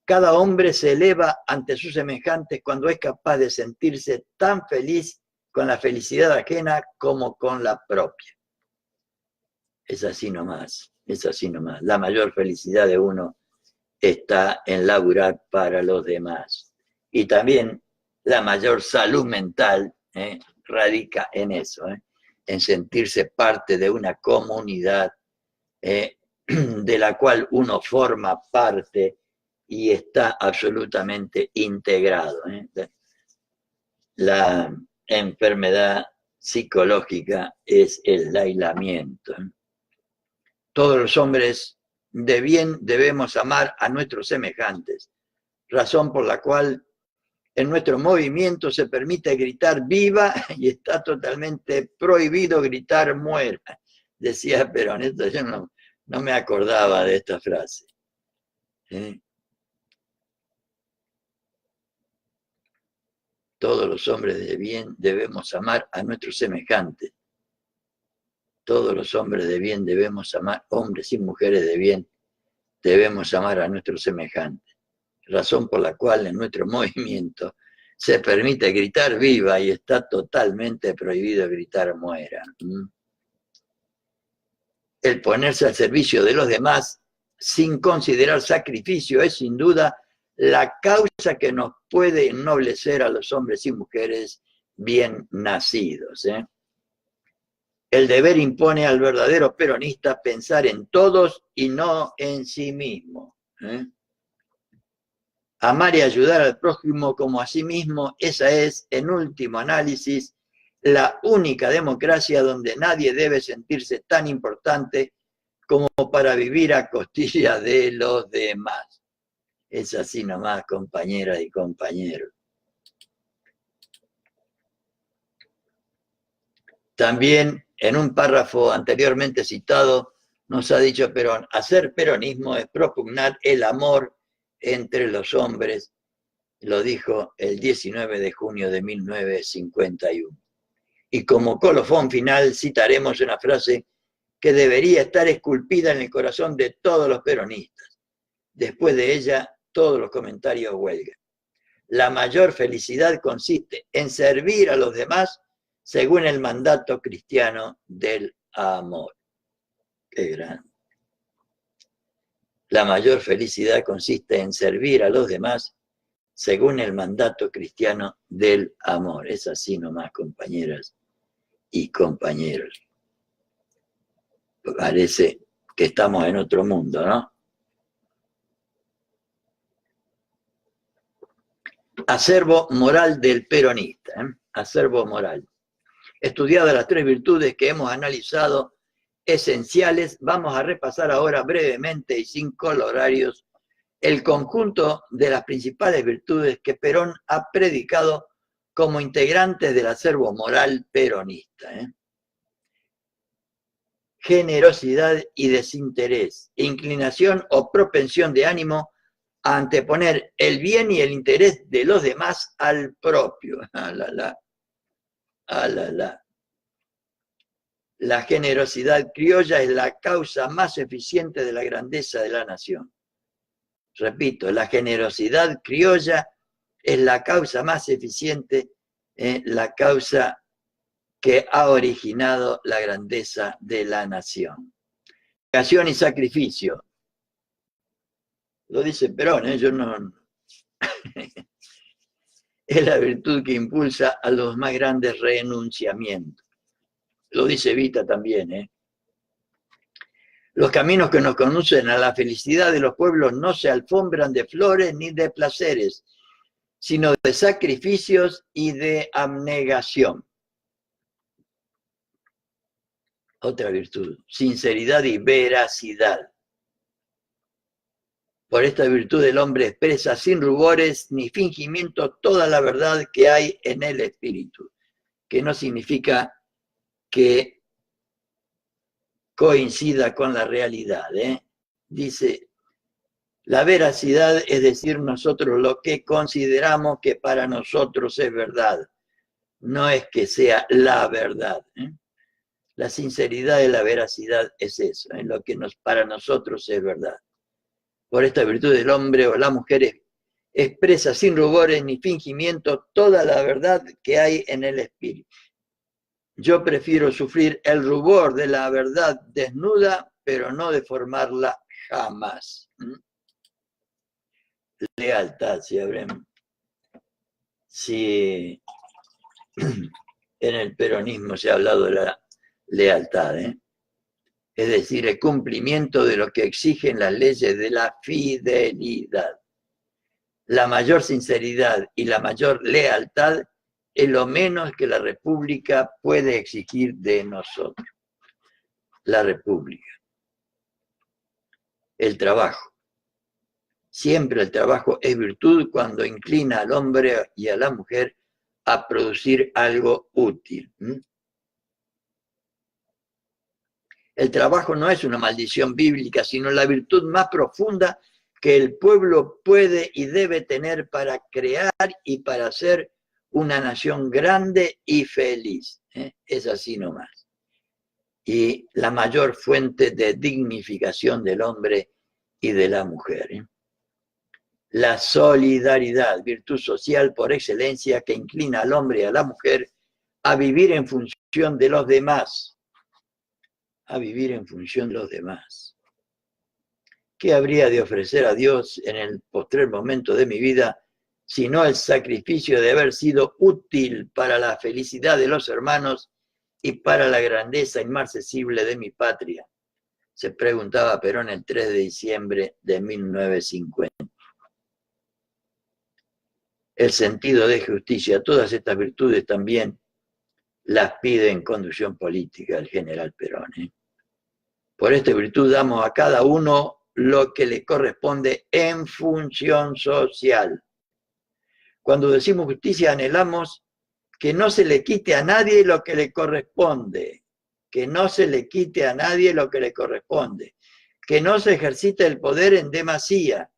Cada hombre se eleva ante sus semejantes cuando es capaz de sentirse tan feliz con la felicidad ajena como con la propia. Es así nomás, es así nomás. La mayor felicidad de uno está en laburar para los demás. Y también la mayor salud mental radica en eso, en sentirse parte de una comunidad de la cual uno forma parte y está absolutamente integrado. La enfermedad psicológica es el aislamiento. Todos los hombres de bien debemos amar a nuestros semejantes, razón por la cual en nuestro movimiento se permite gritar viva y está totalmente prohibido gritar muera, decía Perón. Esto yo no me acordaba de esta frase. Todos los hombres de bien debemos amar a nuestros semejantes. Todos los hombres de bien debemos amar, hombres y mujeres de bien, debemos amar a nuestros semejantes. Razón por la cual en nuestro movimiento se permite gritar viva y está totalmente prohibido gritar muera. El ponerse al servicio de los demás sin considerar sacrificio es sin duda la causa que nos puede ennoblecer a los hombres y mujeres bien nacidos. El deber impone al verdadero peronista pensar en todos y no en sí mismo. Amar y ayudar al prójimo como a sí mismo, esa es, en último análisis, la única democracia donde nadie debe sentirse tan importante como para vivir a costillas de los demás. Es así nomás, compañeras y compañeros. También, en un párrafo anteriormente citado, nos ha dicho Perón, hacer peronismo es propugnar el amor entre los hombres, lo dijo el 19 de junio de 1951. Y como colofón final citaremos una frase que debería estar esculpida en el corazón de todos los peronistas. Después de ella, todos los comentarios huelgan. La mayor felicidad consiste en servir a los demás según el mandato cristiano del amor. Qué grande. La mayor felicidad consiste en servir a los demás según el mandato cristiano del amor. Es así nomás, compañeras y compañeros. Parece que estamos en otro mundo, ¿no? Acervo moral del peronista, acervo moral. Estudiadas las tres virtudes que hemos analizado esenciales, vamos a repasar ahora brevemente y sin colorarios el conjunto de las principales virtudes que Perón ha predicado como integrantes del acervo moral peronista. Generosidad y desinterés, inclinación o propensión de ánimo a anteponer el bien y el interés de los demás al propio. La generosidad criolla es la causa más eficiente de la grandeza de la nación. Repito, la generosidad criolla es la causa más eficiente, la causa que ha originado la grandeza de la nación. Pasión y sacrificio. Lo dice Perón, yo no... es la virtud que impulsa a los más grandes renunciamientos. Lo dice Evita también, Los caminos que nos conducen a la felicidad de los pueblos no se alfombran de flores ni de placeres, sino de sacrificios y de abnegación. Otra virtud, sinceridad y veracidad. Por esta virtud el hombre expresa sin rubores ni fingimiento toda la verdad que hay en el espíritu, que no significa que coincida con la realidad. Dice, la veracidad es decir nosotros lo que consideramos que para nosotros es verdad. No es que sea la verdad. La sinceridad y la veracidad es eso, lo que para nosotros es verdad. Por esta virtud el hombre o la mujer expresa sin rubores ni fingimiento toda la verdad que hay en el espíritu. Yo prefiero sufrir el rubor de la verdad desnuda, pero no deformarla jamás. Lealtad, si en el peronismo se ha hablado de la lealtad, es decir, el cumplimiento de lo que exigen las leyes de la fidelidad. La mayor sinceridad y la mayor lealtad es lo menos que la República puede exigir de nosotros. La República. El trabajo. Siempre el trabajo es virtud cuando inclina al hombre y a la mujer a producir algo útil. El trabajo no es una maldición bíblica, sino la virtud más profunda que el pueblo puede y debe tener para crear y para ser una nación grande y feliz. Es así nomás. Y la mayor fuente de dignificación del hombre y de la mujer. La solidaridad, virtud social por excelencia que inclina al hombre y a la mujer a vivir en función de los demás. A vivir en función de los demás. ¿Qué habría de ofrecer a Dios en el postrer momento de mi vida, sino el sacrificio de haber sido útil para la felicidad de los hermanos y para la grandeza inmarcesible de mi patria? Se preguntaba Perón el 3 de diciembre de 1950. El sentido de justicia, todas estas virtudes también las pide en conducción política el general Perón. Por esta virtud damos a cada uno lo que le corresponde en función social. Cuando decimos justicia, anhelamos que no se le quite a nadie lo que le corresponde, que no se le quite a nadie lo que le corresponde, que no se ejercite el poder en demasía,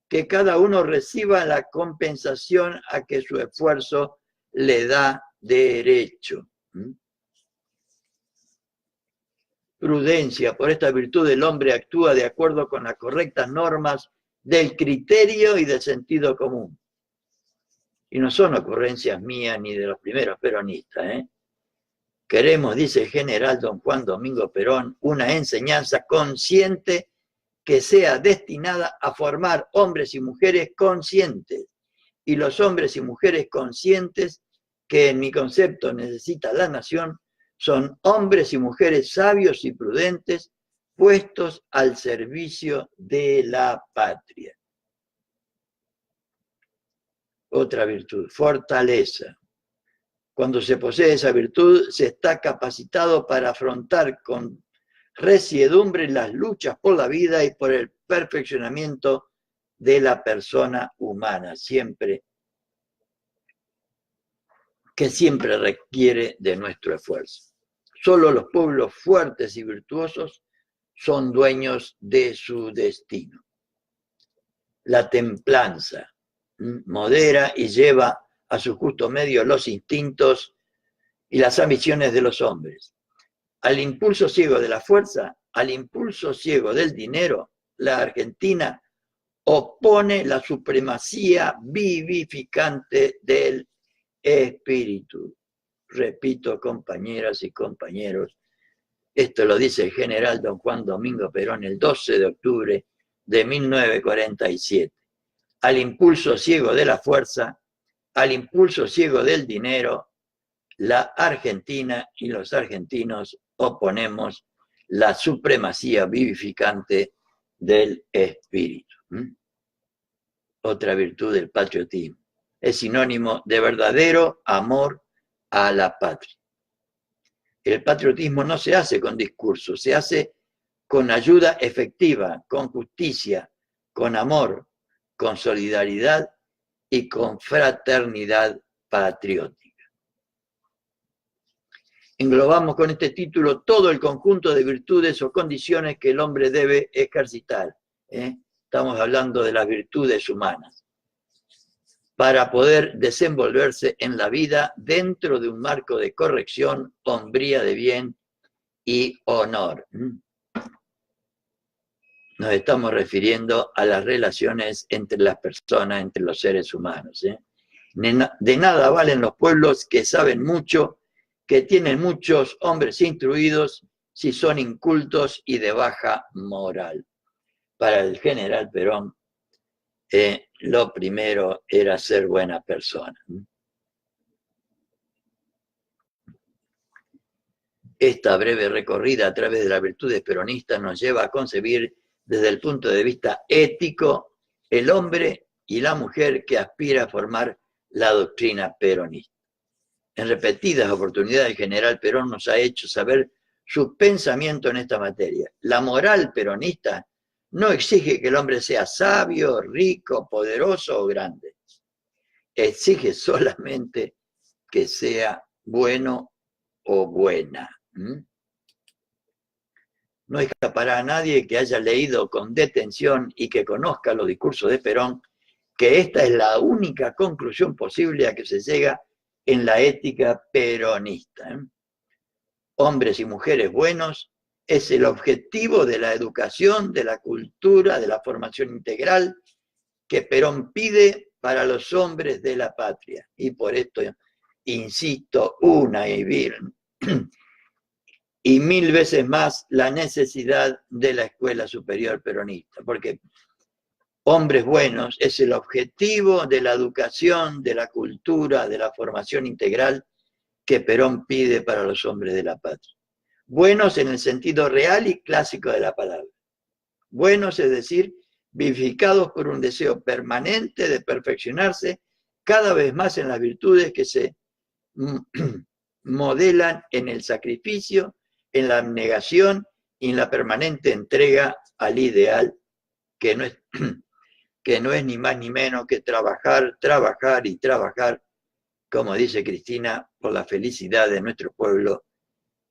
que cada uno reciba la compensación a que su esfuerzo le da derecho. Prudencia, por esta virtud el hombre actúa de acuerdo con las correctas normas del criterio y del sentido común. Y no son ocurrencias mías ni de los primeros peronistas. Queremos, dice el general don Juan Domingo Perón, una enseñanza consciente que sea destinada a formar hombres y mujeres conscientes. Y los hombres y mujeres conscientes que en mi concepto necesita la nación son hombres y mujeres sabios y prudentes puestos al servicio de la patria. Otra virtud, fortaleza. Cuando se posee esa virtud, se está capacitado para afrontar con resiedumbre las luchas por la vida y por el perfeccionamiento de la persona humana, que siempre requiere de nuestro esfuerzo. Solo los pueblos fuertes y virtuosos son dueños de su destino. La templanza modera y lleva a su justo medio los instintos y las ambiciones de los hombres. Al impulso ciego de la fuerza, al impulso ciego del dinero, la Argentina opone la supremacía vivificante del espíritu. Repito, compañeras y compañeros, esto lo dice el general don Juan Domingo Perón el 12 de octubre de 1947. Al impulso ciego de la fuerza, al impulso ciego del dinero, la Argentina y los argentinos oponemos la supremacía vivificante del espíritu. Otra virtud del patriotismo. Es sinónimo de verdadero amor a la patria. El patriotismo no se hace con discursos, se hace con ayuda efectiva, con justicia, con amor, con solidaridad y con fraternidad patriótica. englobamos con este título todo el conjunto de virtudes o condiciones que el hombre debe ejercitar. Estamos hablando de las virtudes humanas, para poder desenvolverse en la vida dentro de un marco de corrección, hombría de bien y honor. Nos estamos refiriendo a las relaciones entre las personas, entre los seres humanos. De nada valen los pueblos que saben mucho, que tienen muchos hombres instruidos, si son incultos y de baja moral. Para el general Perón, lo primero era ser buena persona. Esta breve recorrida a través de las virtudes peronistas nos lleva a concebir desde el punto de vista ético el hombre y la mujer que aspira a formar la doctrina peronista. En repetidas oportunidades el general Perón nos ha hecho saber su pensamiento en esta materia. La moral peronista no exige que el hombre sea sabio, rico, poderoso o grande. Exige solamente que sea bueno o buena. No escapará a nadie que haya leído con detención y que conozca los discursos de Perón que esta es la única conclusión posible a que se llega en la ética peronista. Hombres y mujeres buenos es el objetivo de la educación, de la cultura, de la formación integral que Perón pide para los hombres de la patria. Y por esto insisto una y mil veces más la necesidad de la escuela superior peronista, porque hombres buenos es el objetivo de la educación, de la cultura, de la formación integral que Perón pide para los hombres de la patria. Buenos en el sentido real y clásico de la palabra. Buenos, es decir, vivificados por un deseo permanente de perfeccionarse cada vez más en las virtudes que se modelan en el sacrificio, en la abnegación y en la permanente entrega al ideal, que no es ni más ni menos que trabajar, trabajar y trabajar, como dice Cristina, por la felicidad de nuestro pueblo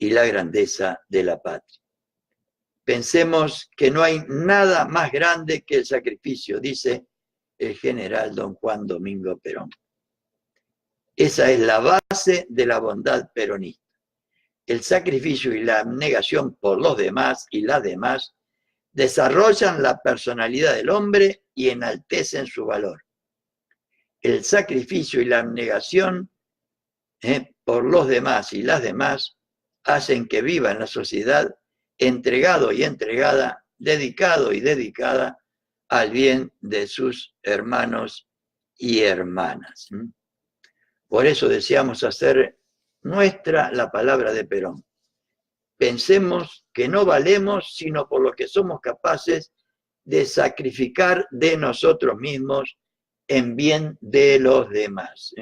y la grandeza de la patria. Pensemos que no hay nada más grande que el sacrificio, dice el general don Juan Domingo Perón. Esa es la base de la bondad peronista. El sacrificio y la abnegación por los demás y las demás desarrollan la personalidad del hombre y enaltecen su valor. El sacrificio y la abnegación por los demás y las demás hacen que viva en la sociedad entregado y entregada, dedicado y dedicada al bien de sus hermanos y hermanas. Por eso deseamos hacer nuestra la palabra de Perón. Pensemos que no valemos sino por lo que somos capaces de sacrificar de nosotros mismos en bien de los demás.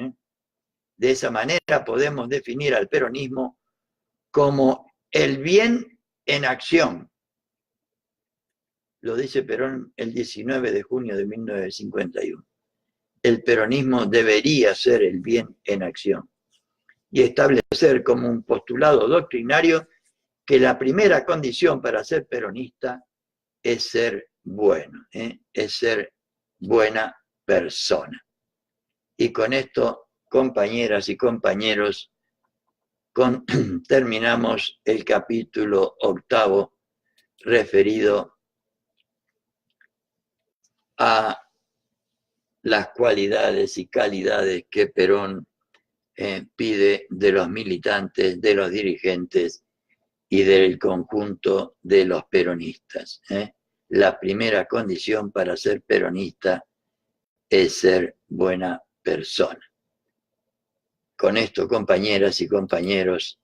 De esa manera podemos definir al peronismo como el bien en acción. Lo dice Perón el 19 de junio de 1951. El peronismo debería ser el bien en acción y establecer como un postulado doctrinario que la primera condición para ser peronista es ser bueno, es ser buena persona. Y con esto, compañeras y compañeros, terminamos el capítulo 8 referido a las cualidades y calidades que Perón pide de los militantes, de los dirigentes y del conjunto de los peronistas. La primera condición para ser peronista es ser buena persona. Con esto, compañeras y compañeros,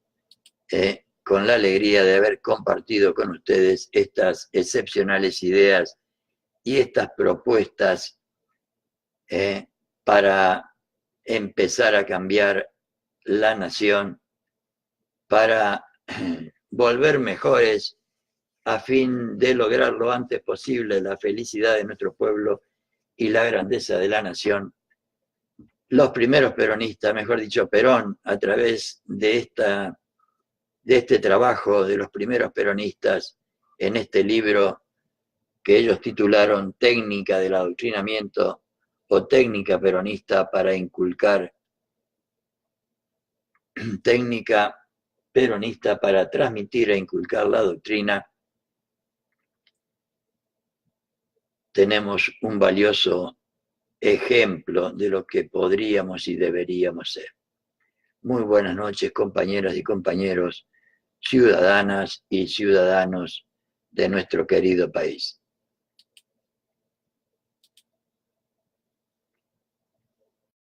con la alegría de haber compartido con ustedes estas excepcionales ideas y estas propuestas para empezar a cambiar la nación, para volver mejores a fin de lograr lo antes posible la felicidad de nuestro pueblo y la grandeza de la nación. Los primeros peronistas, mejor dicho, Perón, a través de esta de este trabajo de los primeros peronistas en este libro que ellos titularon Técnica del Adoctrinamiento o Técnica Peronista para Inculcar, Técnica Peronista para Transmitir e Inculcar la Doctrina. Tenemos un valioso ejemplo de lo que podríamos y deberíamos ser. Muy buenas noches, compañeras y compañeros, ciudadanas y ciudadanos de nuestro querido país.